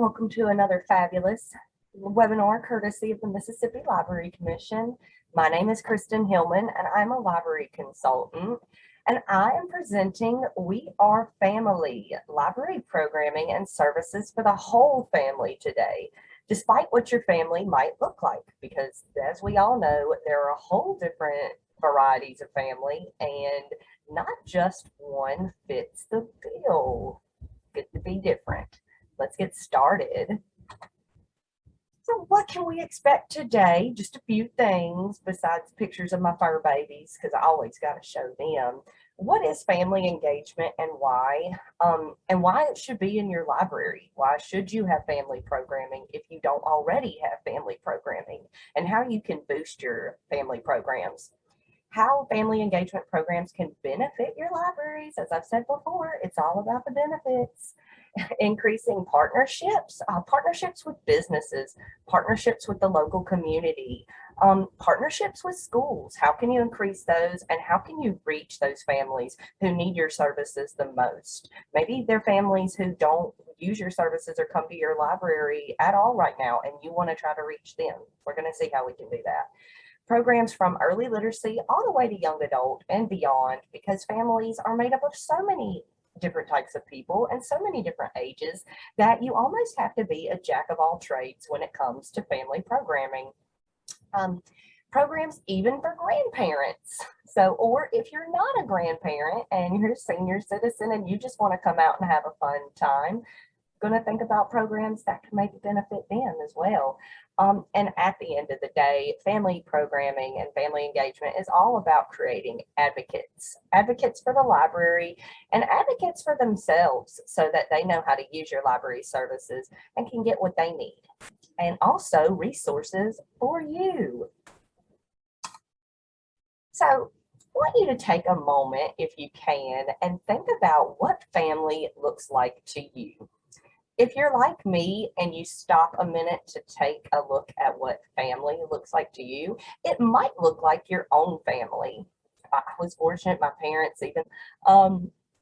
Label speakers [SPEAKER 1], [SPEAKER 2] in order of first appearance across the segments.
[SPEAKER 1] welcome to another fabulous webinar courtesy of the Mississippi Library Commission. My name is Kristen Hillman and I'm a library consultant, and I am presenting We Are Family, library programming and services for the whole family today, despite what your family might look like, because as we all know, there are a whole different varieties of family and not just one fits the bill. Good to be different. Let's get started. So what can we expect today? Just a few things besides pictures of my fur babies, because I always got to show them. What is family engagement and why? And why it should be in your library. Why should you have family programming if you don't already have family programming? And how you can boost your family programs. How family engagement programs can benefit your libraries. As I've said before, it's all about the benefits. Increasing partnerships, partnerships with businesses, partnerships with the local community, partnerships with schools. How can you increase those, and how can you reach those families who need your services the most? Maybe they're families who don't use your services or come to your library at all right now, and you want to try to reach them. We're going to see how we can do that. Programs from early literacy all the way to young adult and beyond, because families are made up of so many different types of people and so many different ages that you almost have to be a jack of all trades when it comes to family programming. Programs even for grandparents. So, or if you're not a grandparent and you're a senior citizen and you just want to come out and have a fun time, going to think about programs that can maybe benefit them as well. And at the end of the day, family programming and family engagement is all about creating advocates for the library and advocates for themselves so that they know how to use your library services and can get what they need. And also resources for you. So I want you to take a moment, if you can, and think about what family looks like to you. If you're like me and you stop a minute to take a look at what family looks like to you, it might look like your own family. I was fortunate, my parents even,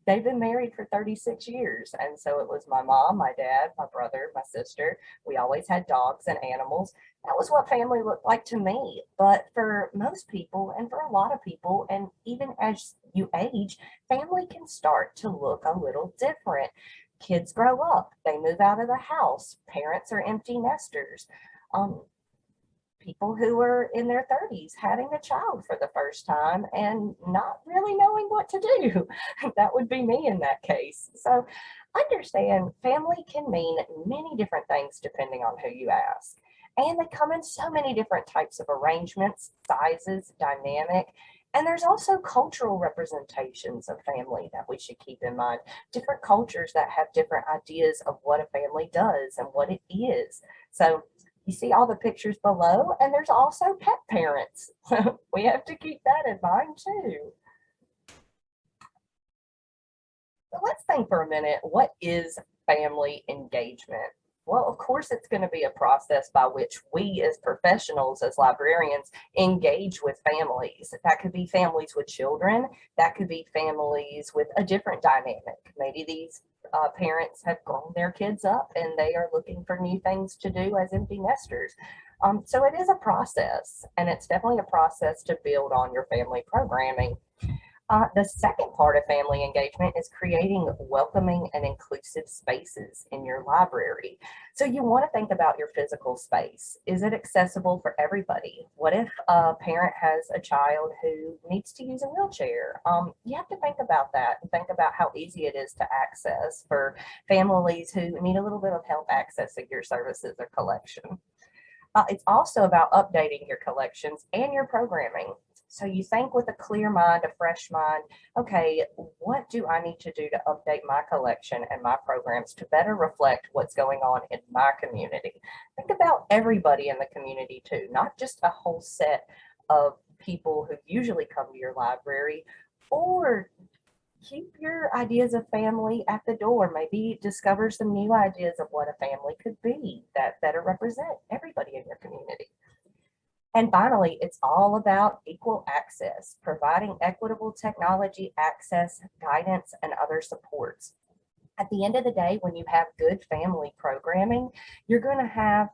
[SPEAKER 1] they've been married for 36 years. And so it was my mom, my dad, my brother, my sister. We always had dogs and animals. That was what family looked like to me. But for most people and for a lot of people, and even as you age, family can start to look a little different. Kids grow up, they move out of the house, parents are empty nesters. People who are in their 30s having a child for the first time and not really knowing what to do. That would be me in that case. So understand, family can mean many different things depending on who you ask. And they come in so many different types of arrangements, sizes, dynamic. And there's also cultural representations of family that we should keep in mind. Different cultures that have different ideas of what a family does and what it is. So you see all the pictures below, and there's also pet parents. We have to keep that in mind too. So let's think for a minute, what is family engagement? Well, of course, it's going to be a process by which we as professionals, as librarians, engage with families. That could be families with children. That could be families with a different dynamic. Maybe these parents have grown their kids up and they are looking for new things to do as empty nesters. So it is a process, and it's definitely a process to build on your family programming. The second part of family engagement is creating welcoming and inclusive spaces in your library. So you want to think about your physical space. Is it accessible for everybody? What if a parent has a child who needs to use a wheelchair? You have to think about that and think about how easy it is to access for families who need a little bit of help accessing your services or collection. It's also about updating your collections and your programming. So you think with a clear mind, a fresh mind, okay, what do I need to do to update my collection and my programs to better reflect what's going on in my community? Think about everybody in the community too, not just a whole set of people who usually come to your library, or keep your ideas of family at the door. Maybe discover some new ideas of what a family could be that better represent everybody in your community. And finally, it's all about equal access, providing equitable technology access, guidance, and other supports. At the end of the day, when you have good family programming, you're going to have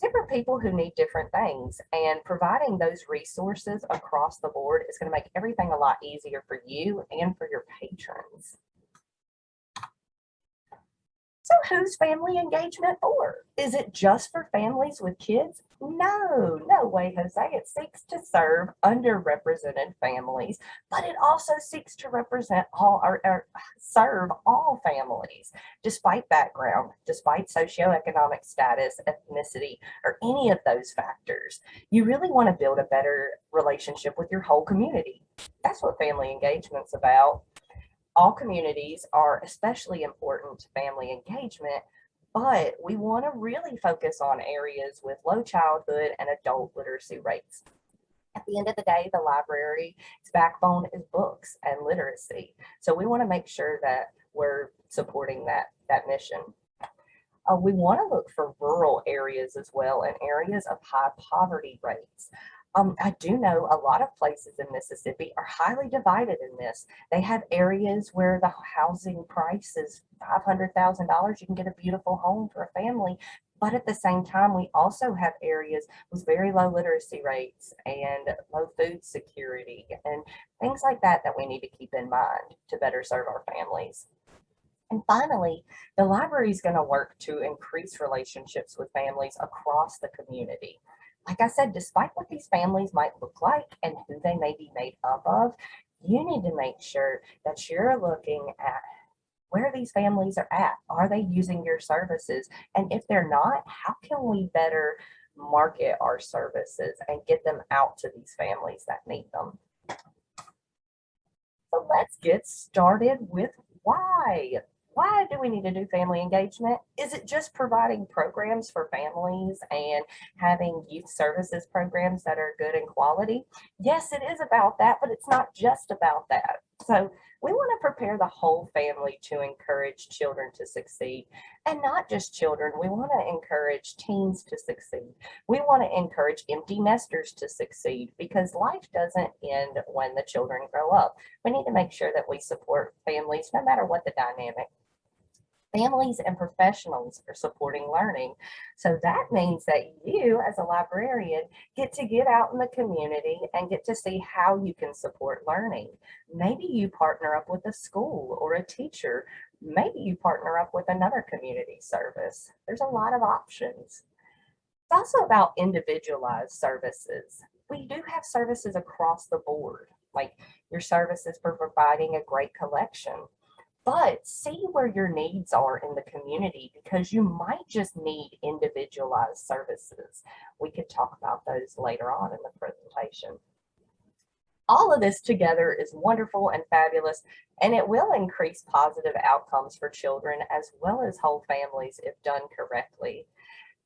[SPEAKER 1] different people who need different things, and providing those resources across the board is going to make everything a lot easier for you and for your patrons. So who's family engagement for? Is it just for families with kids? No, no way, Jose. It seeks to serve underrepresented families, but it also seeks to represent or serve all families, despite background, despite socioeconomic status, ethnicity, or any of those factors. You really want to build a better relationship with your whole community. That's what family engagement's about. All communities are especially important to family engagement, but we want to really focus on areas with low childhood and adult literacy rates. At the end of the day, the library's backbone is books and literacy. So we want to make sure that we're supporting that mission. We want to look for rural areas as well and areas of high poverty rates. I do know a lot of places in Mississippi are highly divided in this. They have areas where the housing price is $500,000. You can get a beautiful home for a family. But at the same time, we also have areas with very low literacy rates and low food security and things like that that we need to keep in mind to better serve our families. And finally, the library is going to work to increase relationships with families across the community. Like I said, despite what these families might look like and who they may be made up of, you need to make sure that you're looking at where these families are at. Are they using your services? And if they're not, how can we better market our services and get them out to these families that need them? So let's get started with why. Why do we need to do family engagement? Is it just providing programs for families and having youth services programs that are good and quality? Yes, it is about that, but it's not just about that. So we want to prepare the whole family to encourage children to succeed, and not just children. We want to encourage teens to succeed. We want to encourage empty nesters to succeed, because life doesn't end when the children grow up. We need to make sure that we support families no matter what the dynamic. Families and professionals are supporting learning. So that means that you, as a librarian, get to get out in the community and get to see how you can support learning. Maybe you partner up with a school or a teacher. Maybe you partner up with another community service. There's a lot of options. It's also about individualized services. We do have services across the board, like your services for providing a great collection. But see where your needs are in the community, because you might just need individualized services. We could talk about those later on in the presentation. All of this together is wonderful and fabulous, and it will increase positive outcomes for children as well as whole families if done correctly.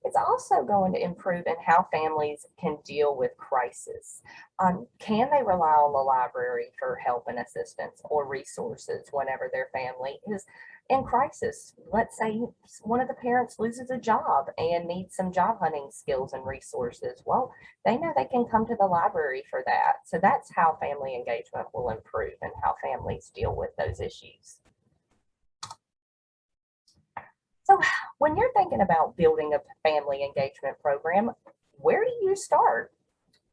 [SPEAKER 1] It's also going to improve in how families can deal with crisis. Can they rely on the library for help and assistance or resources whenever their family is in crisis? Let's say one of the parents loses a job and needs some job hunting skills and resources. Well, they know they can come to the library for that. So that's how family engagement will improve and how families deal with those issues. So when you're thinking about building a family engagement program, where do you start?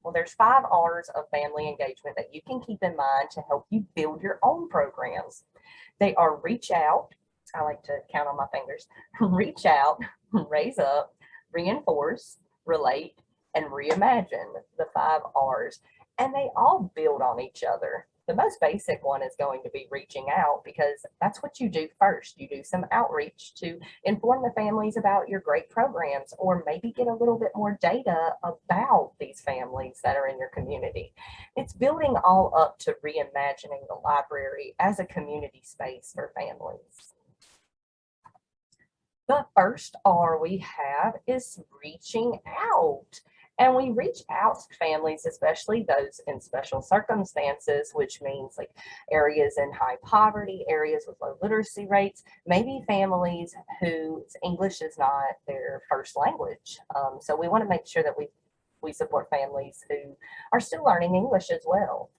[SPEAKER 1] Well, there's 5 R's of family engagement that you can keep in mind to help you build your own programs. They are reach out. I like to count on my fingers. Reach out, raise up, reinforce, relate, and reimagine, the 5 R's. And they all build on each other. The most basic one is going to be reaching out, because that's what you do first. You do some outreach to inform the families about your great programs, or maybe get a little bit more data about these families that are in your community. It's building all up to reimagining the library as a community space for families. The first R we have is reaching out. And we reach out to families, especially those in special circumstances, which means like areas in high poverty, areas with low literacy rates, maybe families whose English is not their first language. So we want to make sure that we support families who are still learning English as well.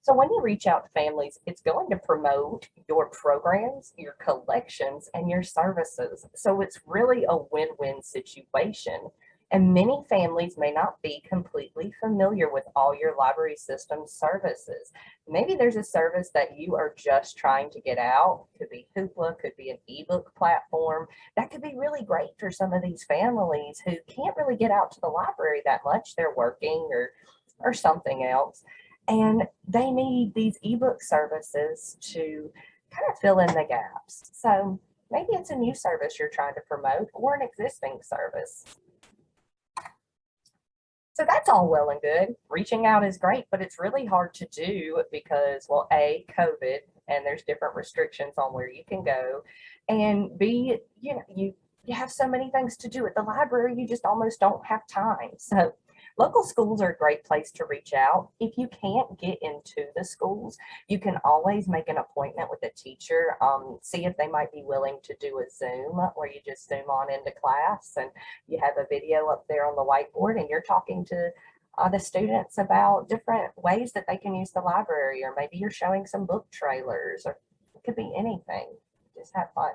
[SPEAKER 1] So when you reach out to families, it's going to promote your programs, your collections, and your services. So it's really a win-win situation. And many families may not be completely familiar with all your library system services. Maybe there's a service that you are just trying to get out. Could be Hoopla, could be an ebook platform. That could be really great for some of these families who can't really get out to the library that much. They're working or something else. And they need these ebook services to kind of fill in the gaps. So maybe it's a new service you're trying to promote or an existing service. So that's all well and good. Reaching out is great, but it's really hard to do because, well, A, COVID, and there's different restrictions on where you can go. And B, you have so many things to do at the library, you just almost don't have time. So local schools are a great place to reach out. If you can't get into the schools, you can always make an appointment with a teacher, see if they might be willing to do a Zoom where you just Zoom on into class and you have a video up there on the whiteboard and you're talking to the students about different ways that they can use the library, or maybe you're showing some book trailers, or it could be anything. Just have fun.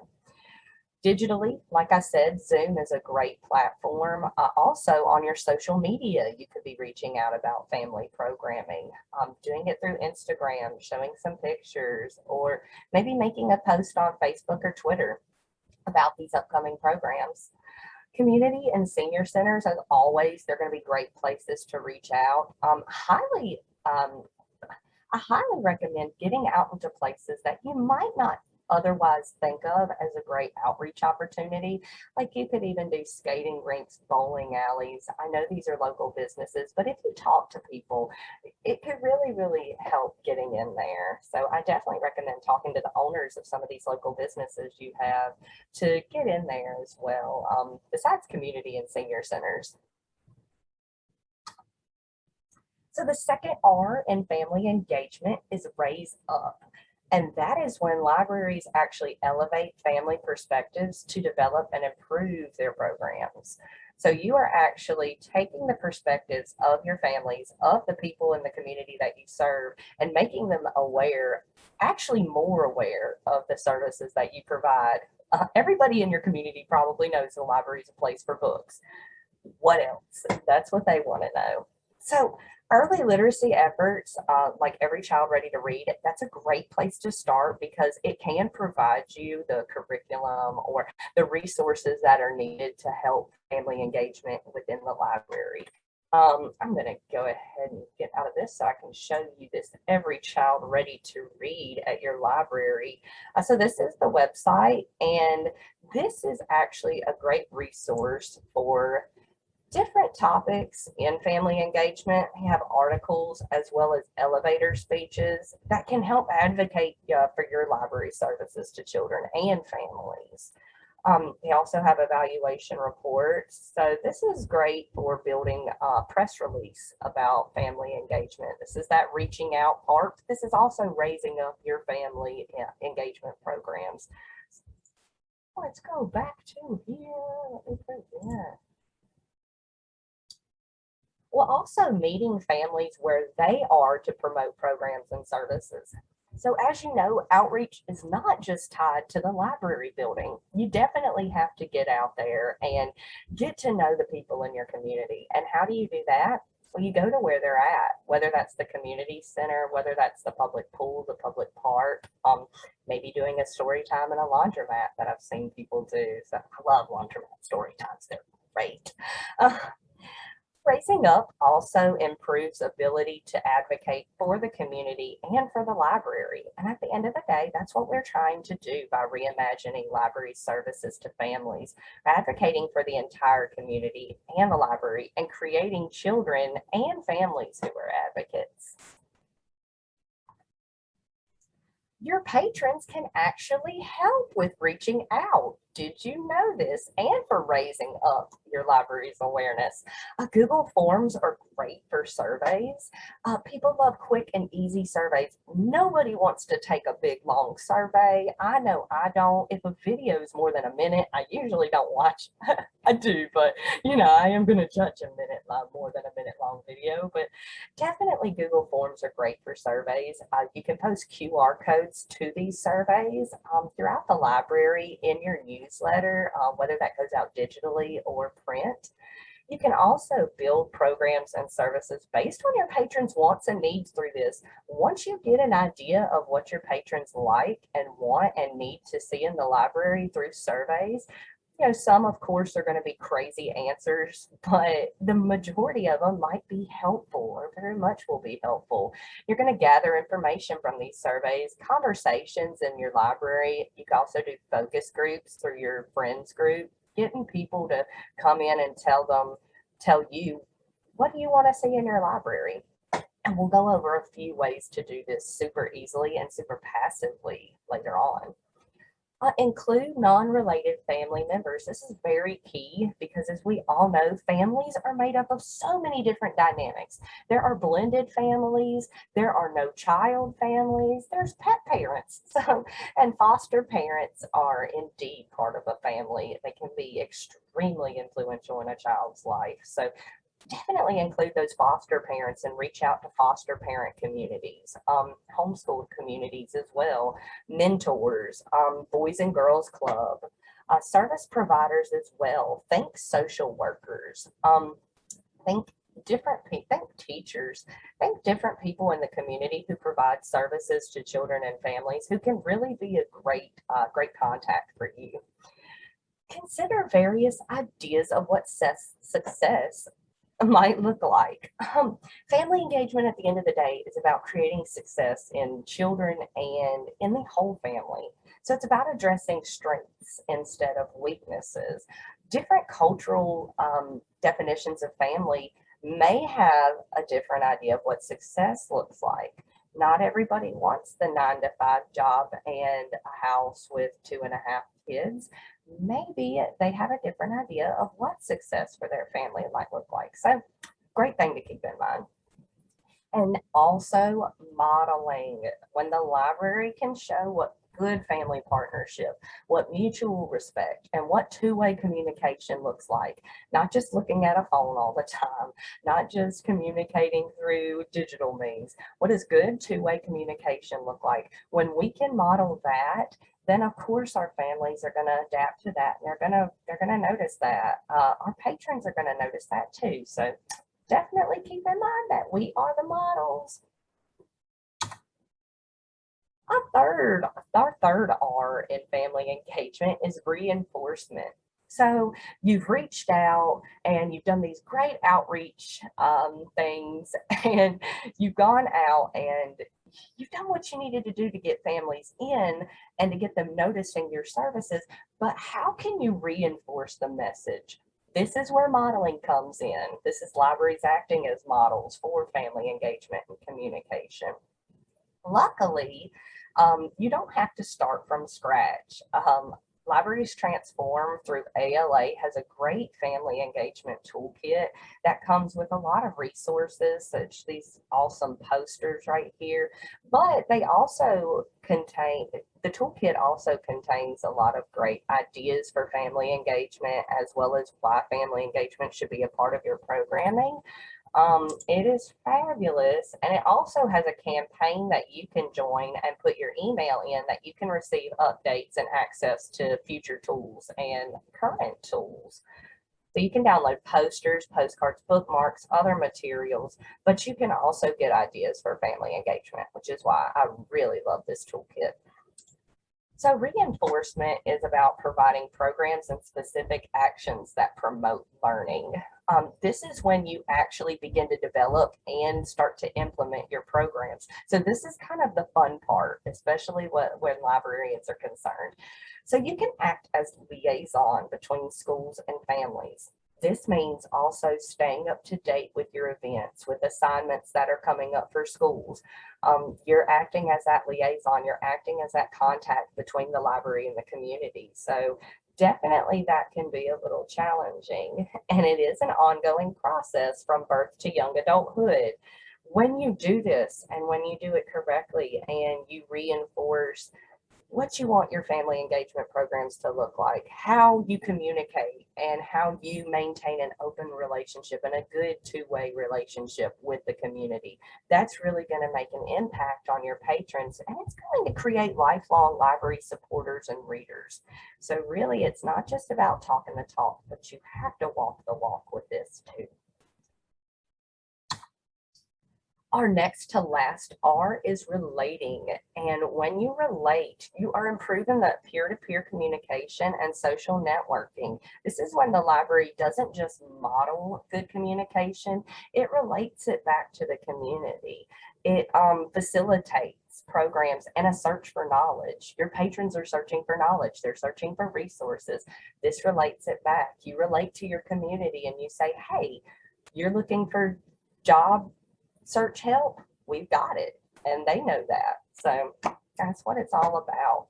[SPEAKER 1] Digitally, like I said, Zoom is a great platform. Also on your social media, you could be reaching out about family programming, doing it through Instagram, showing some pictures, or maybe making a post on Facebook or Twitter about these upcoming programs. Community and senior centers, as always, they're going to be great places to reach out. I highly recommend getting out into places that you might not otherwise think of as a great outreach opportunity. Like you could even do skating rinks, bowling alleys. I know these are local businesses, but if you talk to people, it could really, really help getting in there. So I definitely recommend talking to the owners of some of these local businesses you have to get in there as well, besides community and senior centers. So the second R in family engagement is raise up. And that is when libraries actually elevate family perspectives to develop and improve their programs. So you are actually taking the perspectives of your families, of the people in the community that you serve, and making them aware, actually more aware of the services that you provide. Everybody in your community probably knows the library is a place for books. What else? That's what they want to know. So early literacy efforts, like Every Child Ready to Read, that's a great place to start because it can provide you the curriculum or the resources that are needed to help family engagement within the library. I'm going to go ahead and get out of this so I can show you this Every Child Ready to Read at your library. So this is the website, and this is actually a great resource for different topics in family engagement. We have articles as well as elevator speeches that can help advocate for your library services to children and families. We also have evaluation reports. So this is great for building a press release about family engagement. This is that reaching out part. This is also raising up your family engagement programs. Let's go back to here. Let me put that. Well, also meeting families where they are to promote programs and services. So as you know, outreach is not just tied to the library building. You definitely have to get out there and get to know the people in your community. And how do you do that? Well, you go to where they're at, whether that's the community center, whether that's the public pool, the public park, maybe doing a story time in a laundromat that I've seen people do. So I love laundromat story times. They're great. Raising up also improves ability to advocate for the community and for the library. And at the end of the day, that's what we're trying to do by reimagining library services to families, advocating for the entire community and the library, and creating children and families who are advocates. Your patrons can actually help with reaching out. Did you know this? And for raising up your library's awareness. Google Forms are great for surveys. People love quick and easy surveys. Nobody wants to take a big, long survey. I know I don't. If a video is more than a minute, I usually don't watch. I do, but I am going to judge a minute more than a minute long video. But definitely Google Forms are great for surveys. You can post QR codes to these surveys throughout the library in your newsletter, whether that goes out digitally or print. You can also build programs and services based on your patrons' wants and needs through this. Once you get an idea of what your patrons like and want and need to see in the library through surveys, some of course are going to be crazy answers, but the majority of them might be helpful or very much will be helpful. You're going to gather information from these surveys, conversations in your library. You can also do focus groups through your friends group, getting people to come in and tell you, what do you want to see in your library? And we'll go over a few ways to do this super easily and super passively later on. Include non-related family members. This is very key because, as we all know, families are made up of so many different dynamics. There are blended families, there are no child families, there's pet parents. And foster parents are indeed part of a family. They can be extremely influential in a child's life. So definitely include those foster parents and reach out to foster parent communities, homeschooled communities as well, mentors, Boys and Girls Club, service providers as well. Think social workers, think teachers, think different people in the community who provide services to children and families who can really be a great contact for you. Consider various ideas of what success might look like. Family engagement at the end of the day is about creating success in children and in the whole family. So it's about addressing strengths instead of weaknesses. Different cultural definitions of family may have a different idea of what success looks like. Not everybody wants the 9-to-5 job and a house with 2.5 kids. Maybe they have a different idea of what success for their family might look like. So, great thing to keep in mind. And also modeling. When the library can show what good family partnership, what mutual respect, and what two-way communication looks like. Not just looking at a phone all the time, not just communicating through digital means. What does good two-way communication look like? When we can model that, then of course our families are going to adapt to that, and they're going to notice that. Our patrons are going to notice that too. So definitely keep in mind that we are the models. Our third R in family engagement is reinforcement. So you've reached out and you've done these great outreach things, and you've gone out and you've done what you needed to do to get families in and to get them noticing your services. But how can you reinforce the message? This is where modeling comes in. This is libraries acting as models for family engagement and communication. Luckily, you don't have to start from scratch. Libraries Transform through ALA has a great family engagement toolkit that comes with a lot of resources, such these awesome posters right here. But they also the toolkit also contains a lot of great ideas for family engagement, as well as why family engagement should be a part of your programming. It is fabulous, and it also has a campaign that you can join and put your email in that you can receive updates and access to future tools and current tools. So you can download posters, postcards, bookmarks, other materials, but you can also get ideas for family engagement, which is why I really love this toolkit. So reinforcement is about providing programs and specific actions that promote learning. This is when you actually begin to develop and start to implement your programs. So this is kind of the fun part, especially when librarians are concerned. So you can act as liaison between schools and families. This means also staying up to date with your events, with assignments that are coming up for schools. You're acting as that liaison, you're acting as that contact between the library and the community. So Definitely that can be a little challenging, and it is an ongoing process from birth to young adulthood. When you do this and when you do it correctly and you reinforce what you want your family engagement programs to look like, how you communicate, and how you maintain an open relationship and a good two-way relationship with the community. That's really going to make an impact on your patrons, and it's going to create lifelong library supporters and readers. So really, it's not just about talking the talk, but you have to walk the walk with this too. Our next to last R is relating. And when you relate, you are improving that peer-to-peer communication and social networking. This is when the library doesn't just model good communication, it relates it back to the community. It facilitates programs and a search for knowledge. Your patrons are searching for knowledge. They're searching for resources. This relates it back. You relate to your community and you say, hey, you're looking for job search help, we've got it. And they know that. So that's what it's all about.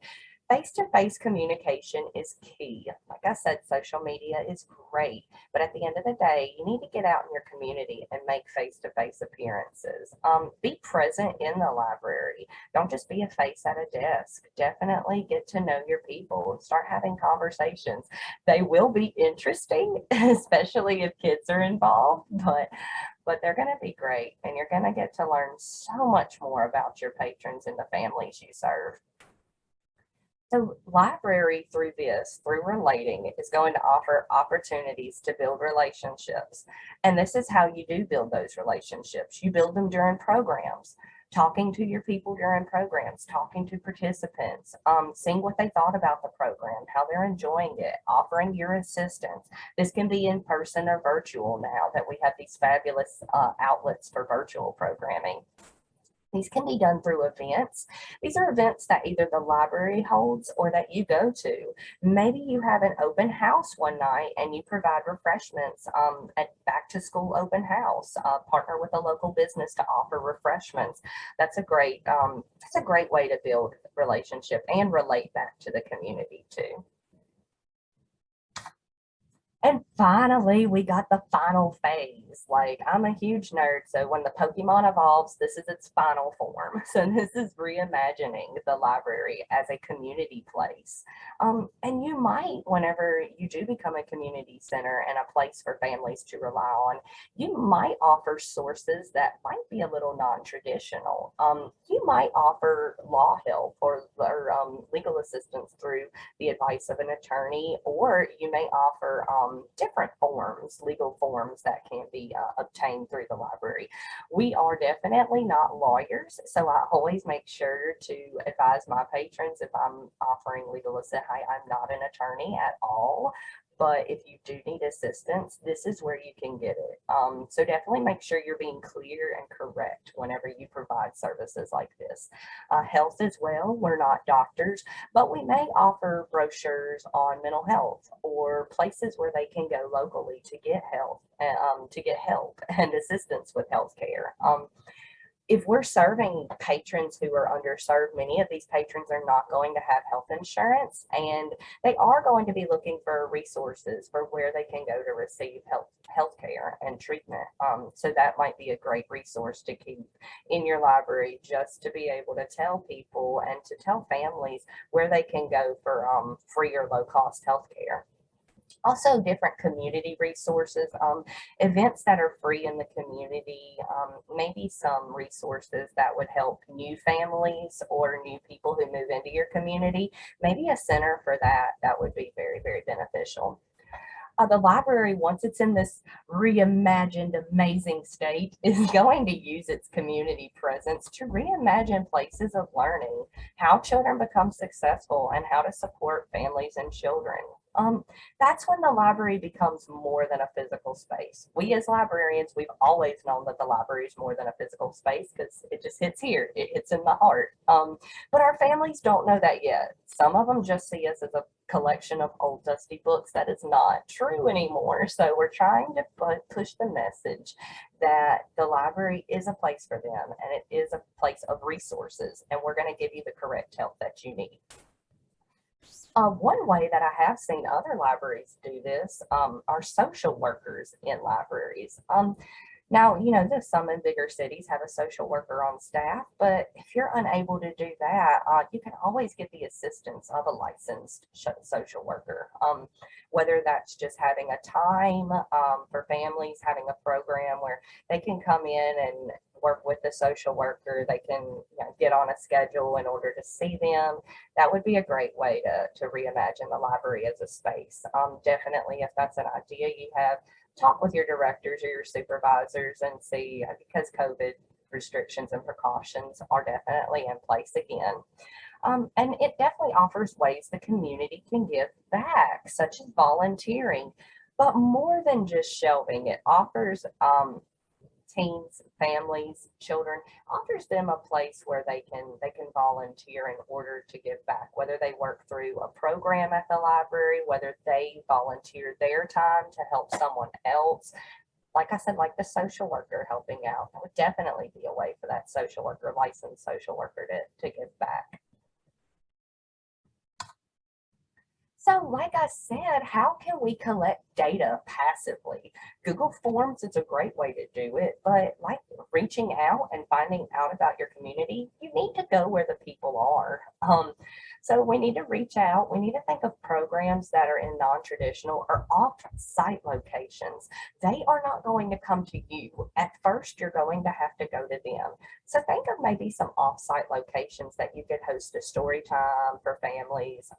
[SPEAKER 1] Face-to-face communication is key. Like I said, social media is great, but at the end of the day, you need to get out in your community and make face-to-face appearances. Be present in the library. Don't just be a face at a desk. Definitely get to know your people. Start having conversations. They will be interesting, especially if kids are involved, but they're going to be great, and you're going to get to learn so much more about your patrons and the families you serve. So library through relating, is going to offer opportunities to build relationships. And this is how you do build those relationships. You build them during programs, talking to your people during programs, talking to participants, seeing what they thought about the program, how they're enjoying it, offering your assistance. This can be in person or virtual now that we have these fabulous outlets for virtual programming. These can be done through events. These are events that either the library holds or that you go to. Maybe you have an open house one night and you provide refreshments at back to school open house. Partner with a local business to offer refreshments. That's a great way to build relationship and relate back to the community too. And finally, we got the final phase. Like, I'm a huge nerd, so when the Pokemon evolves, this is its final form. So this is reimagining the library as a community place. And you might, whenever you do become a community center and a place for families to rely on, you might offer sources that might be a little non-traditional. You might offer law help or legal assistance through the advice of an attorney, or you may offer different forms, legal forms that can be obtained through the library. We are definitely not lawyers, so I always make sure to advise my patrons if I'm offering legal assistance. I'm not an attorney at all, but if you do need assistance, this is where you can get it. So definitely make sure you're being clear and correct whenever you provide services like this. Health as well, we're not doctors, but we may offer brochures on mental health or places where they can go locally to get help and assistance with healthcare. If we're serving patrons who are underserved, many of these patrons are not going to have health insurance, and they are going to be looking for resources for where they can go to receive health care and treatment. So that might be a great resource to keep in your library, just to be able to tell people and to tell families where they can go for free or low cost health care. Also, different community resources, events that are free in the community, maybe some resources that would help new families or new people who move into your community. Maybe a center for that would be very, very beneficial. The library, once it's in this reimagined, amazing state, is going to use its community presence to reimagine places of learning, how children become successful, and how to support families and children. That's when the library becomes more than a physical space. We as librarians, we've always known that the library is more than a physical space because it just hits here, it hits in the heart. But our families don't know that yet. Some of them just see us as a collection of old dusty books. That is not true anymore. So we're trying to push the message that the library is a place for them, and it is a place of resources, and we're going to give you the correct help that you need. One way that I have seen other libraries do this are social workers in libraries. Now, there's some in bigger cities have a social worker on staff, but if you're unable to do that, you can always get the assistance of a licensed social worker. Whether that's just having a time for families, having a program where they can come in and work with the social worker, they can get on a schedule in order to see them. That would be a great way to reimagine the library as a space. Definitely, if that's an idea you have, talk with your directors or your supervisors and see, because COVID restrictions and precautions are definitely in place again. And it definitely offers ways the community can give back, such as volunteering. But more than just shelving, it offers teens, families, children, offers them a place where they can volunteer in order to give back, whether they work through a program at the library, whether they volunteer their time to help someone else. Like I said, like the social worker helping out, that would definitely be a way for that social worker, licensed social worker, to give back. So, like I said, how can we collect data passively? Google Forms is a great way to do it, but like reaching out and finding out about your community, you need to go where the people are. So we need to reach out. We need to think of programs that are in non-traditional or off-site locations. They are not going to come to you. At first, you're going to have to go to them. So think of maybe some off-site locations that you could host a story time for families,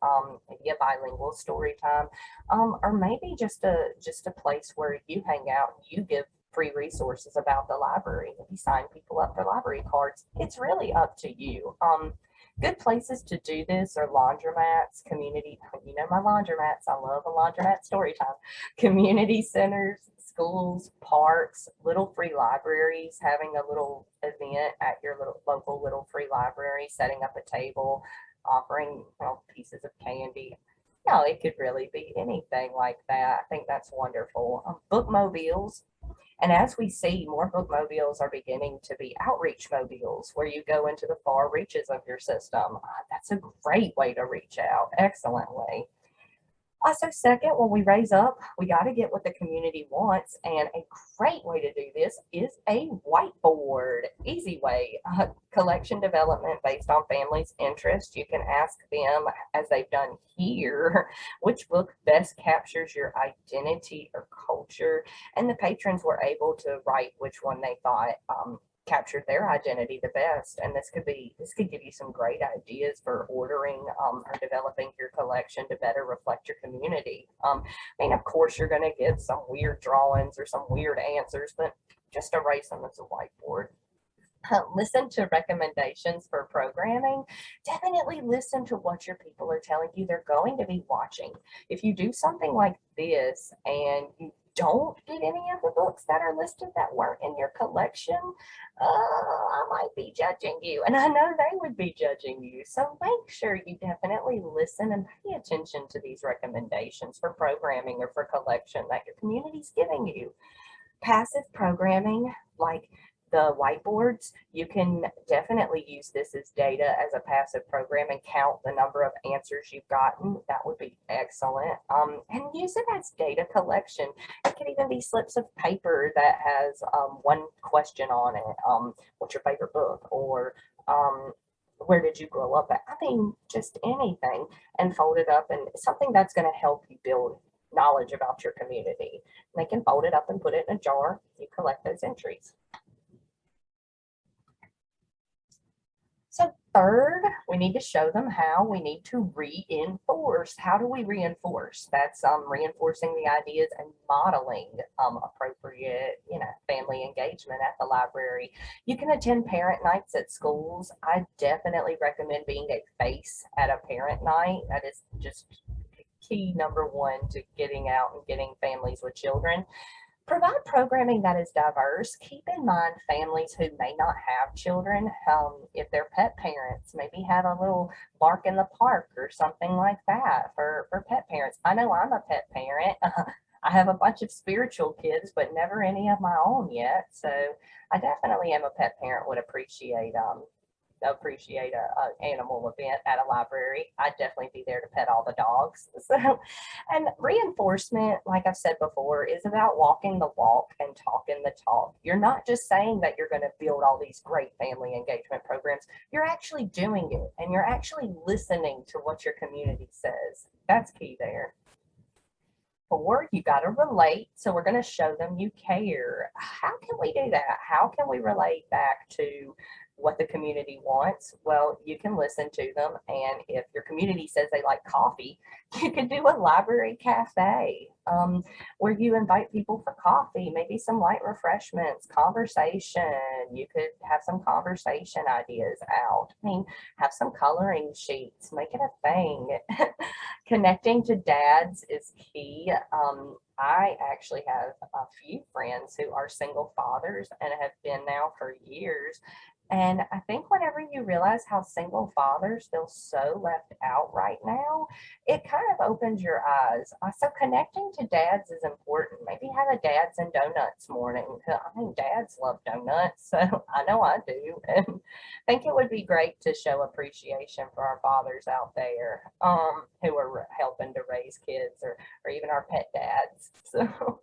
[SPEAKER 1] maybe a bilingual story time, or maybe just a place where you hang out and you give free resources about the library. If you sign people up for library cards, it's really up to you. Good places to do this are laundromats, community, my laundromats. I love a laundromat story time. Community centers, schools, parks, little free libraries, having a little event at your local little free library, setting up a table, offering pieces of candy. It could really be anything like that. I think that's wonderful. Bookmobiles. And as we see, more bookmobiles are beginning to be outreach mobiles where you go into the far reaches of your system. That's a great way to reach out. Excellent way. Also, second, when we raise up, we got to get what the community wants. And a great way to do this is a whiteboard. Easy way. Collection development based on families' interest. You can ask them, as they've done here, which book best captures your identity or culture. And the patrons were able to write which one they thought captured their identity the best. And this could give you some great ideas for ordering or developing your collection to better reflect your community. Of course, you're going to get some weird drawings or some weird answers, but just erase them as a whiteboard. Listen to recommendations for programming. Definitely listen to what your people are telling you they're going to be watching. If you do something like this and you don't get any of the books that are listed that weren't in your collection, I might be judging you, and I know they would be judging you. So make sure you definitely listen and pay attention to these recommendations for programming or for collection that your community's giving you. Passive programming, like the whiteboards, you can definitely use this as data as a passive program and count the number of answers you've gotten. That would be excellent. And use it as data collection. It can even be slips of paper that has one question on it. What's your favorite book? Or where did you grow up at? Just anything, and fold it up, and something that's going to help you build knowledge about your community. They can fold it up and put it in a jar. You collect those entries. So third, we need to show them how we need to reinforce. How do we reinforce? That's reinforcing the ideas and modeling appropriate, family engagement at the library. You can attend parent nights at schools. I definitely recommend being a face at a parent night. That is just key number one to getting out and getting families with children. Provide programming that is diverse. Keep in mind families who may not have children. If they're pet parents, maybe have a little bark in the park or something like that for pet parents. I know I'm a pet parent. I have a bunch of spiritual kids, but never any of my own yet. So I definitely am a pet parent, would appreciate appreciate a animal event at a library, I'd definitely be there to pet all the dogs. So, and reinforcement, like I've said before, is about walking the walk and talking the talk. You're not just saying that you're going to build all these great family engagement programs. You're actually doing it, and you're actually listening to what your community says. That's key there. 4, you got to relate. So we're going to show them you care. How can we do that? How can we relate back to what the community wants? Well, you can listen to them. And if your community says they like coffee, you could do a library cafe where you invite people for coffee, maybe some light refreshments, conversation. You could have some conversation ideas out. I mean, have some coloring sheets, make it a thing. Connecting to dads is key. I actually have a few friends who are single fathers and have been now for years. And I think whenever you realize how single fathers feel so left out right now, it kind of opens your eyes. So connecting to dads is important. Maybe have a dads and donuts morning. I mean, dads love donuts, so I know I do. And I think it would be great to show appreciation for our fathers out there who are helping to raise kids, or even our pet dads. So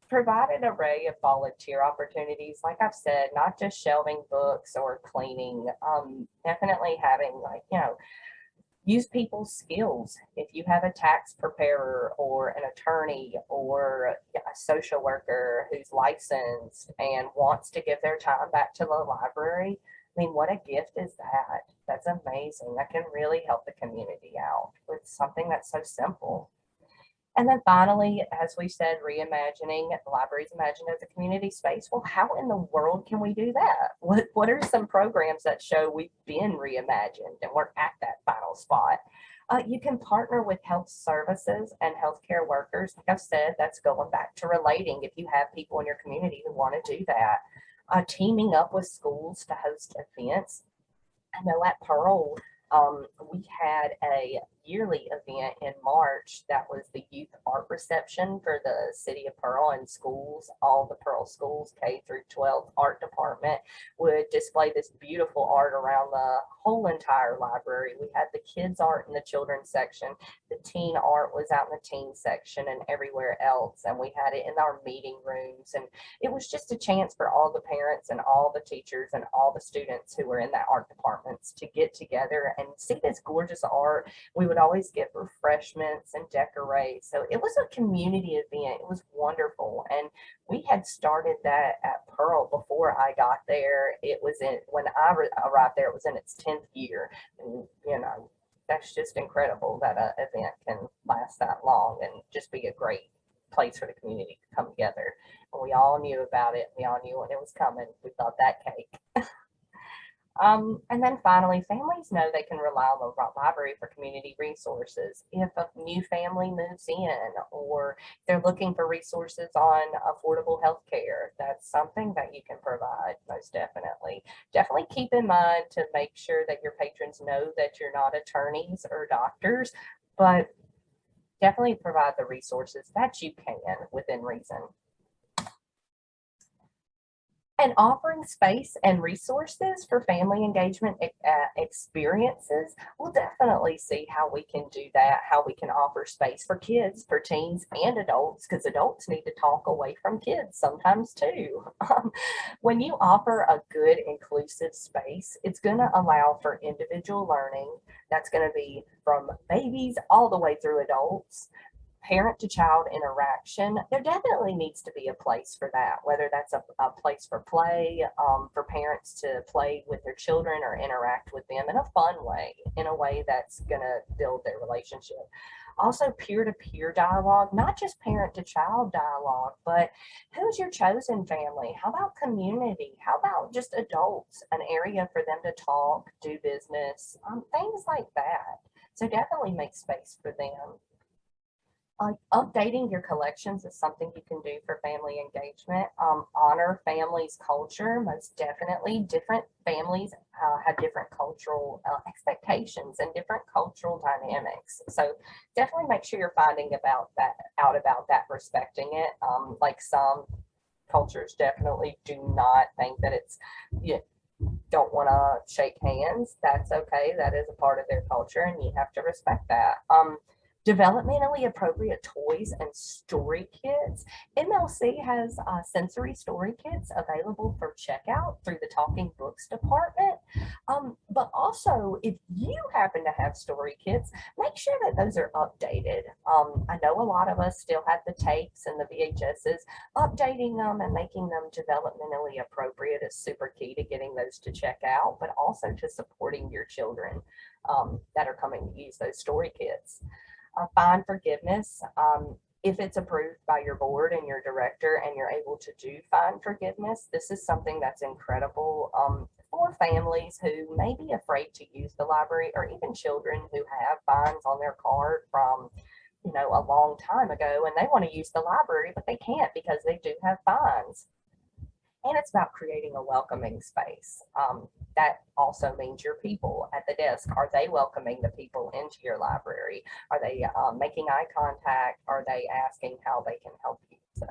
[SPEAKER 1] provide an array of volunteer opportunities. Like I've said, not just shelving books or cleaning, definitely having, like, use people's skills. If you have a tax preparer or an attorney or a social worker who's licensed and wants to give their time back to the library, I mean, what a gift is that? That's amazing. That can really help the community out with something that's so simple. And then finally, as we said, reimagining, the library's imagined as a community space. Well, how in the world can we do that? What are some programs that show we've been reimagined and we're at that final spot? You can partner with health services and healthcare workers. Like I've said, that's going back to relating. If you have people in your community who want to do that, teaming up with schools to host events. I know at Pearl, we had a yearly event in March that was the youth art reception for the city of Pearl, and schools, all the Pearl schools, K through 12 art department would display this beautiful art around the whole entire library. We had the kids art in the children's section, the teen art was out in the teen section and everywhere else, and we had it in our meeting rooms, and it was just a chance for all the parents and all the teachers and all the students who were in that art departments to get together and see this gorgeous art. We would always get refreshments and decorate. So it was a community event. It was wonderful. And we had started that at Pearl before I got there. It was when I arrived there, it was in its 10th year. And, that's just incredible that an event can last that long and just be a great place for the community to come together. And we all knew about it. We all knew when it was coming. We thought that cake. And then finally, families know they can rely on the library for community resources. If a new family moves in, or they're looking for resources on affordable health care, that's something that you can provide, most definitely. Definitely keep in mind to make sure that your patrons know that you're not attorneys or doctors, but definitely provide the resources that you can within reason. And offering space and resources for family engagement experiences, we'll definitely see how we can do that, how we can offer space for kids, for teens and adults, because adults need to talk away from kids sometimes too. When you offer a good inclusive space, it's going to allow for individual learning. That's going to be from babies all the way through adults. Parent to child interaction, there definitely needs to be a place for that, whether that's a place for play, for parents to play with their children or interact with them in a fun way, in a way that's going to build their relationship. Also, peer-to-peer dialogue, not just parent to child dialogue, but who's your chosen family? How about community? How about just adults, an area for them to talk, do business, things like that. So definitely make space for them. Updating your collections is something you can do for family engagement. Honor families' culture, most definitely. Different families have different cultural expectations and different cultural dynamics. So definitely make sure you're finding out about that, respecting it. Like some cultures definitely do not think that it's don't want to shake hands, that's okay. That is a part of their culture and you have to respect that. Developmentally appropriate toys and story kits. MLC has sensory story kits available for checkout through the Talking Books department. But also, if you happen to have story kits, make sure that those are updated. I know a lot of us still have the tapes and the VHSs. Updating them and making them developmentally appropriate is super key to getting those to check out, but also to supporting your children that are coming to use those story kits. Fine forgiveness. If it's approved by your board and your director and you're able to do fine forgiveness, this is something that's incredible for families who may be afraid to use the library, or even children who have fines on their card from, you know, a long time ago and they want to use the library, but they can't because they do have fines. And it's about creating a welcoming space. That also means your people at the desk. Are they welcoming the people into your library? Are they making eye contact? Are they asking how they can help you? So,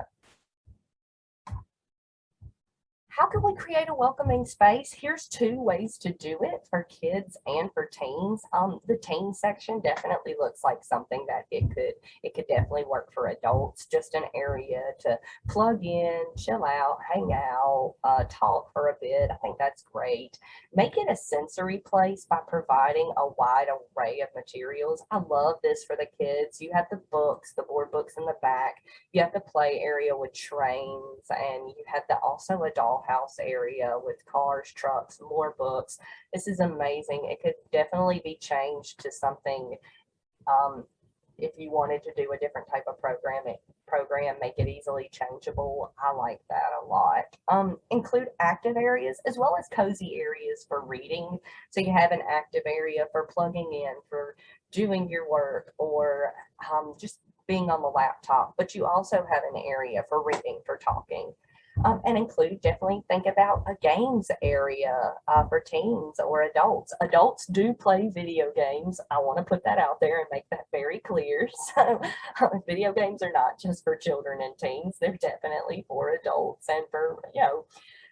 [SPEAKER 1] how can we create a welcoming space? Here's 2 ways to do it for kids and for teens. The teen section definitely looks like something that it could definitely work for adults. Just an area to plug in, chill out, hang out, talk for a bit. I think that's great. Make it a sensory place by providing a wide array of materials. I love this for the kids. You have the books, the board books in the back. You have the play area with trains, and you have the also a dollhouse area with cars, trucks, more books. This is amazing. It could definitely be changed to something if you wanted to do a different type of program, make it easily changeable. I like that a lot. Include active areas as well as cozy areas for reading. So you have an active area for plugging in, for doing your work, or just being on the laptop, but you also have an area for reading, for talking. And definitely think about a games area for teens or adults. Adults do play video games. I want to put that out there and make that very clear. So video games are not just for children and teens. They're definitely for adults and for, you know,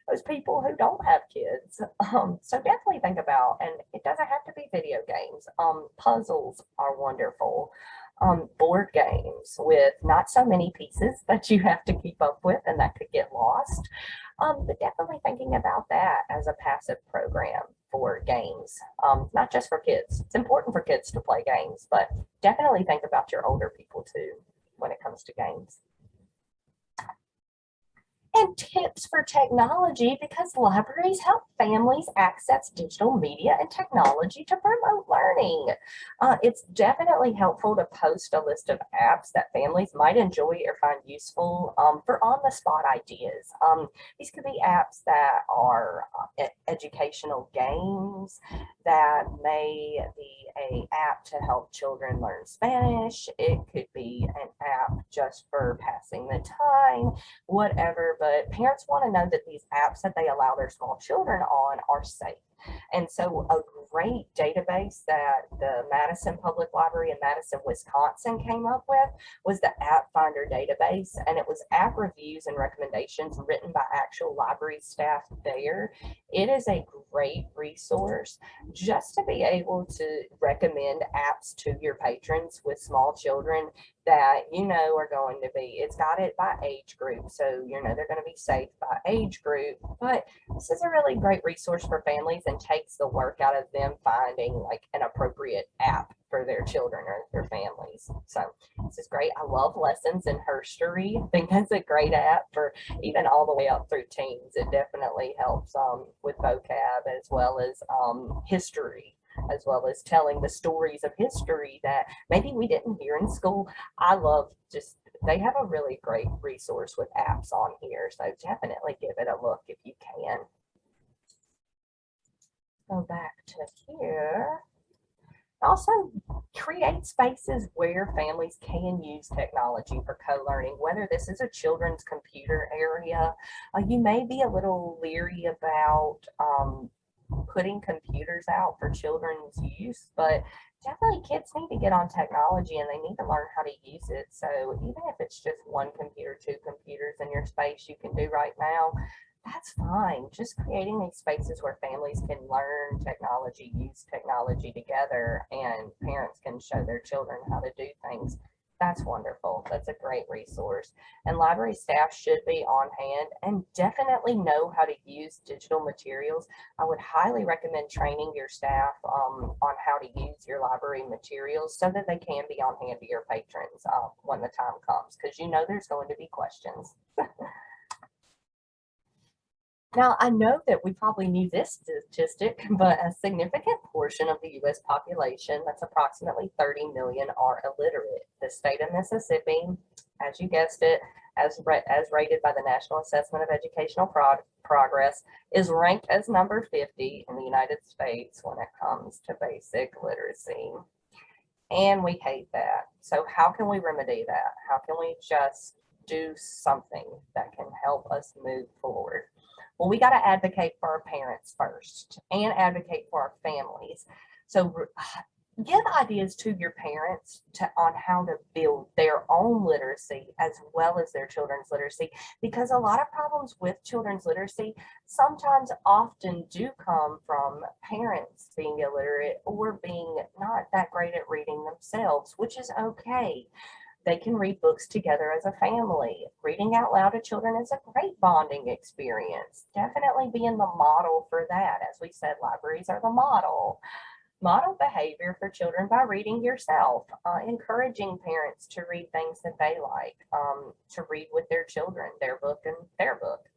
[SPEAKER 1] those people who don't have kids. So definitely think about, and it doesn't have to be video games. Puzzles are wonderful. Board games with not so many pieces that you have to keep up with and that could get lost. But definitely thinking about that as a passive program for games, not just for kids. It's important for kids to play games, but definitely think about your older people too when it comes to games. And tips for technology, because libraries help families access digital media and technology to promote learning. It's definitely helpful to post a list of apps that families might enjoy or find useful for on-the-spot ideas. These could be apps that are educational games, that may be an app to help children learn Spanish. It could be an app just for passing the time, whatever. But parents want to know that these apps that they allow their small children on are safe. And so a great database that the Madison Public Library in Madison, Wisconsin came up with was the App Finder database. And it was app reviews and recommendations written by actual library staff there. It is a great resource just to be able to recommend apps to your patrons with small children that you know are going to be, it's got it by age group. So, you know, they're going to be safe by age group. But this is a really great resource for families and takes the work out of them finding like an appropriate app for their children or their families. So this is great. I love Lessons in Herstory. I think that's a great app for even all the way up through teens. It definitely helps with vocab as well as history, as well as telling the stories of history that maybe we didn't hear in school. I love they have a really great resource with apps on here. So definitely give it a look if you can. Go back to here. Also, create spaces where families can use technology for co-learning, whether this is a children's computer area. You may be a little leery about putting computers out for children's use, but definitely kids need to get on technology and they need to learn how to use it. So even if it's just 1 computer, 2 computers in your space you can do right now, that's fine. Just creating these spaces where families can learn technology, use technology together, and parents can show their children how to do things. That's wonderful. That's a great resource. And library staff should be on hand and definitely know how to use digital materials. I would highly recommend training your staff on how to use your library materials so that they can be on hand to your patrons when the time comes, because you know there's going to be questions. Now, I know that we probably knew this statistic, but a significant portion of the US population, that's approximately 30 million, are illiterate. The state of Mississippi, as you guessed it, as rated by the National Assessment of Educational Progress, is ranked as number 50 in the United States when it comes to basic literacy. And we hate that. So how can we remedy that? How can we just do something that can help us move forward? Well, we got to advocate for our parents first and advocate for our families. So give ideas to your parents on how to build their own literacy as well as their children's literacy, because a lot of problems with children's literacy sometimes often do come from parents being illiterate or being not that great at reading themselves, which is okay. They can read books together as a family. Reading out loud to children is a great bonding experience. Definitely being the model for that. As we said, libraries are the model. Model behavior for children by reading yourself, encouraging parents to read things that they like, to read with their children, their book and their book.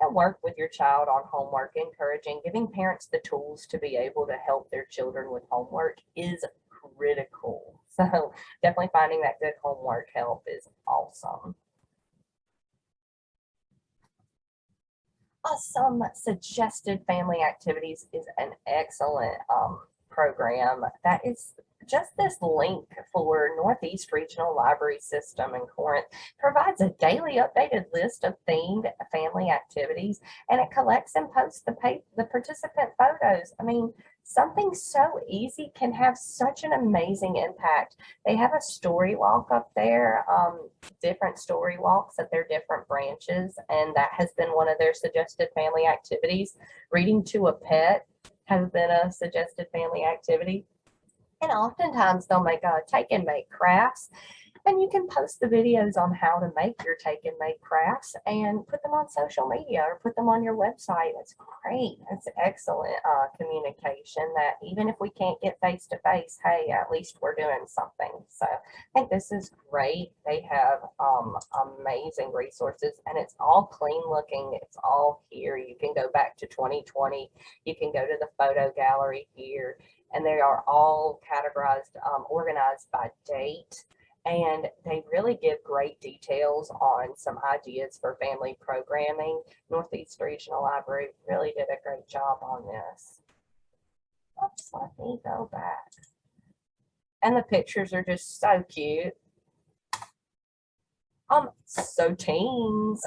[SPEAKER 1] And work with your child on homework, encouraging, giving parents the tools to be able to help their children with homework is critical. So definitely finding that good homework help is awesome. Some suggested family activities is an excellent program. That is just this link for Northeast Regional Library System in Corinth provides a daily updated list of themed family activities, and it collects and posts the participant photos. I mean, something so easy can have such an amazing impact. They have a story walk up there, different story walks at their different branches, and that has been one of their suggested family activities. Reading to a pet has been a suggested family activity. And oftentimes they'll make take and make crafts, and you can post the videos on how to make your take and make crafts and put them on social media or put them on your website. It's great. It's excellent communication that even if we can't get face to face, hey, at least we're doing something. So I think this is great. They have amazing resources, and it's all clean looking. It's all here. You can go back to 2020. You can go to the photo gallery here, and they are all categorized, organized by date. And they really give great details on some ideas for family programming. Northeast Regional Library really did a great job on this. Oops, let me go back. And the pictures are just so cute. So teens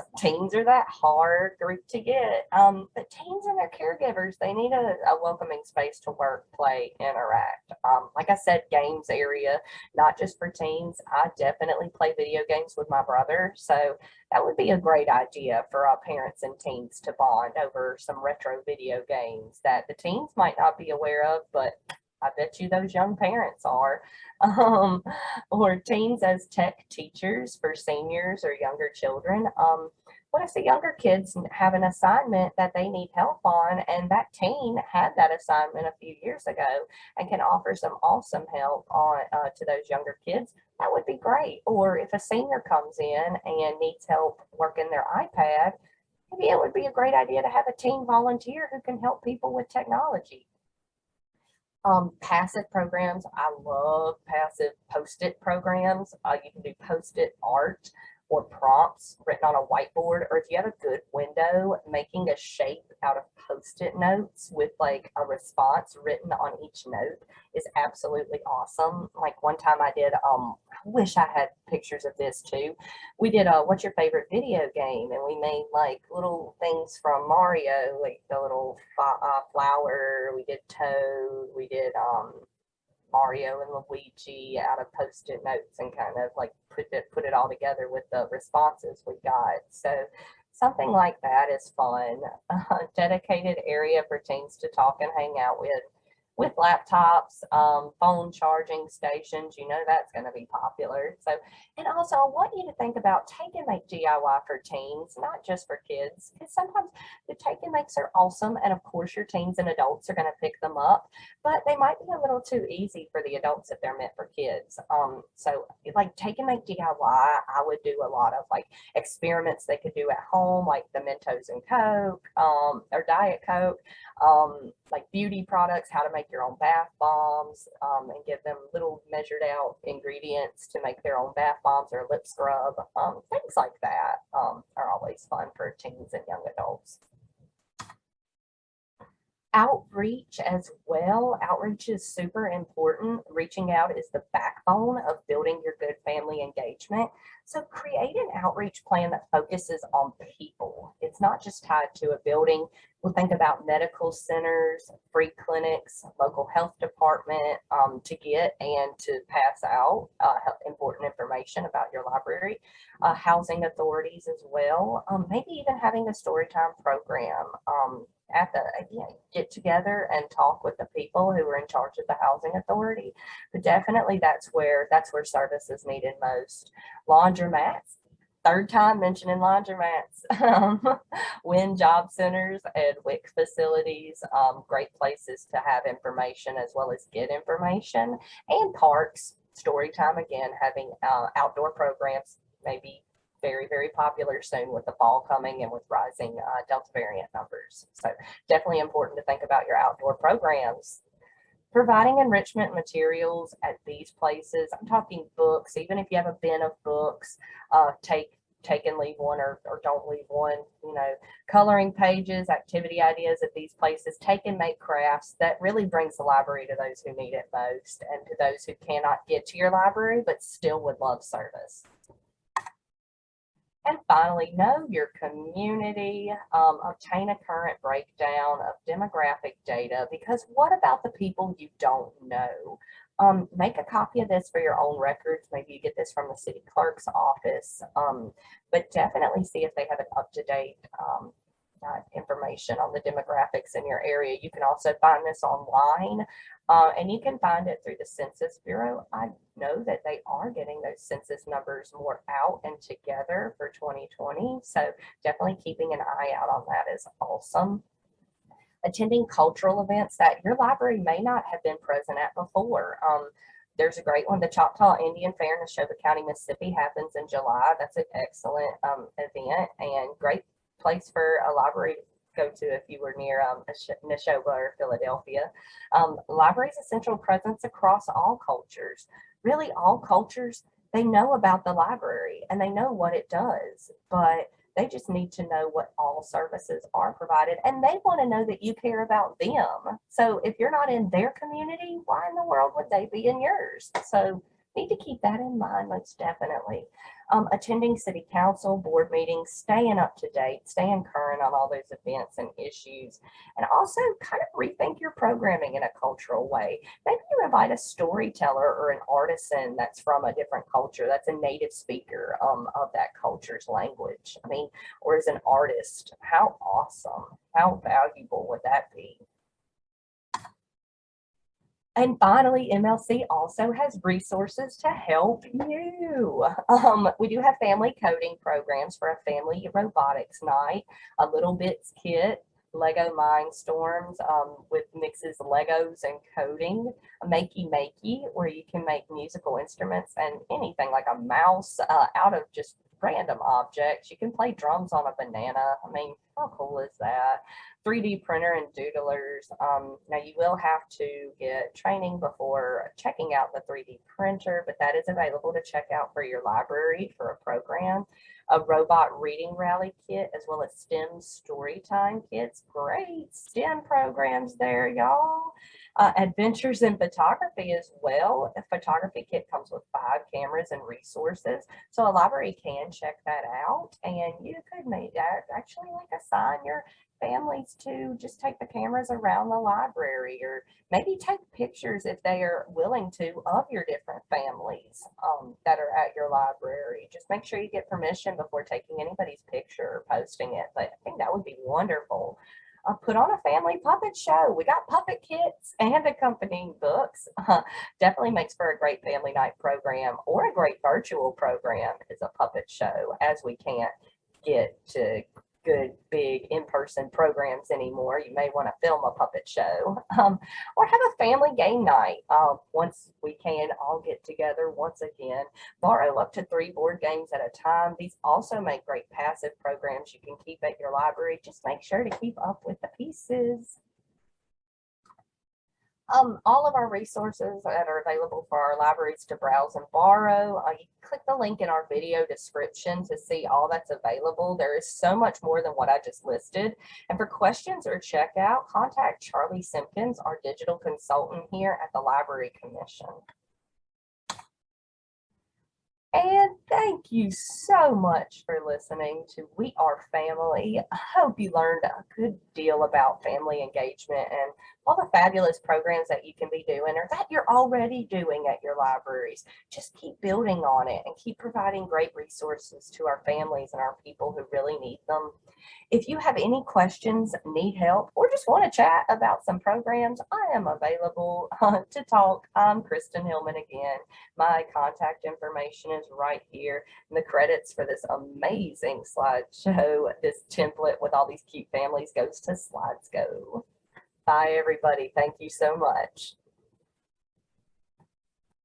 [SPEAKER 1] are that hard group to get. But teens and their caregivers, they need a welcoming space to work, play, interact. Like I said, games area, not just for teens. I definitely play video games with my brother, so that would be a great idea for our parents and teens to bond over some retro video games that the teens might not be aware of, but I bet you those young parents are. Or teens as tech teachers for seniors or younger children. What if the younger kids have an assignment that they need help on, and that teen had that assignment a few years ago and can offer some awesome help on to those younger kids? That would be great. Or if a senior comes in and needs help working their iPad, maybe it would be a great idea to have a teen volunteer who can help people with technology. Passive programs. I love passive post-it programs. You can do post-it art or prompts written on a whiteboard, or if you have a good window, making a shape out of post-it notes with like a response written on each note is absolutely awesome. Like one time I did, I wish I had pictures of this too. We did what's your favorite video game, and we made like little things from Mario, like the little flower. We did Toad. We did Mario and Luigi out of Post-it notes and kind of like put it all together with the responses we got. So something like that is fun. Dedicated area for teens to talk and hang out with laptops, phone charging stations. You know that's going to be popular. So, and also I want you to think about take and make DIY for teens, not just for kids, because sometimes the take and makes are awesome, and of course your teens and adults are going to pick them up, but they might be a little too easy for the adults if they're meant for kids. So like take and make DIY, I would do a lot of like experiments they could do at home, like the Mentos and Coke, or Diet Coke, like beauty products, how to make your own bath bombs, and give them little measured out ingredients to make their own bath bombs or lip scrub. Things like that are always fun for teens and young adults. Outreach as well. Outreach is super important. Reaching out is the backbone of building your good family engagement. So create an outreach plan that focuses on people. It's not just tied to a building. We'll think about medical centers, free clinics, local health department, to get and to pass out important information about your library, housing authorities as well, maybe even having a storytime program. At the get together and talk with the people who are in charge of the housing authority. But definitely that's where service is needed most. Laundromats, third time mentioning laundromats. Wind job centers and WIC facilities, great places to have information as well as get information. And parks, story time again, having outdoor programs, maybe very, very popular soon with the fall coming and with rising Delta variant numbers. So definitely important to think about your outdoor programs. Providing enrichment materials at these places. I'm talking books, even if you have a bin of books, take and leave one or don't leave one, you know, coloring pages, activity ideas at these places, take and make crafts. That really brings the library to those who need it most and to those who cannot get to your library but still would love service. And finally, know your community. Obtain a current breakdown of demographic data, because what about the people you don't know? Make a copy of this for your own records. Maybe you get this from the city clerk's office, but definitely see if they have an up-to-date information on the demographics in your area. You can also find this online, and you can find it through the Census Bureau. I know that they are getting those census numbers more out and together for 2020, so definitely keeping an eye out on that is awesome. Attending cultural events that your library may not have been present at before. There's a great one, the Choctaw Indian Fair in Neshoba County, Mississippi, happens in July. That's an excellent event and great place for a library to go to if you were near Neshoba or Philadelphia. Library's a central presence across all cultures. Really, all cultures, they know about the library and they know what it does, but they just need to know what all services are provided, and they want to know that you care about them. So if you're not in their community, why in the world would they be in yours? So need to keep that in mind most definitely. Attending city council board meetings, staying up to date, staying current on all those events and issues, and also kind of rethink your programming in a cultural way. Maybe you invite a storyteller or an artisan that's from a different culture, that's a native speaker of that culture's language. I mean, or as an artist. How awesome, how valuable would that be? And finally, MLC also has resources to help you. We do have family coding programs for a family robotics night, a Little Bits kit, Lego Mindstorms, with mixes Legos and coding, a Makey Makey, where you can make musical instruments and anything like a mouse out of just random objects. You can play drums on a banana. I mean, how cool is that? 3D printer and doodlers. Now you will have to get training before checking out the 3D printer, but that is available to check out for your library for a program. A robot reading rally kit, as well as STEM story time kits. Great STEM programs there, y'all. Adventures in photography as well. A photography kit comes with 5 cameras and resources, so a library can check that out. And you could actually like assign your families to just take the cameras around the library, or maybe take pictures if they are willing to of your different families that are at your library. Just make sure you get permission before taking anybody's picture or posting it. But I think that would be wonderful. Put on a family puppet show. We got puppet kits and accompanying books. Definitely makes for a great family night program, or a great virtual program is a puppet show, as we can't get to good big in-person programs anymore. You may want to film a puppet show, or have a family game night. Once we can all get together once again, borrow up to 3 board games at a time. These also make great passive programs you can keep at your library. Just make sure to keep up with the pieces. All of our resources that are available for our libraries to browse and borrow. You click the link in our video description to see all that's available. There is so much more than what I just listed. And for questions or checkout, contact Charlie Simpkins, our digital consultant here at the Library Commission. And thank you so much for listening to We Are Family. I hope you learned a good deal about family engagement and all the fabulous programs that you can be doing, or that you're already doing at your libraries. Just keep building on it and keep providing great resources to our families and our people who really need them. If you have any questions, need help, or just want to chat about some programs, I am available to talk. I'm Kristen Hillman again. My contact information is right here. And the credits for this amazing slideshow, this template with all these cute families, goes to SlidesGo. Bye, everybody. Thank you so much.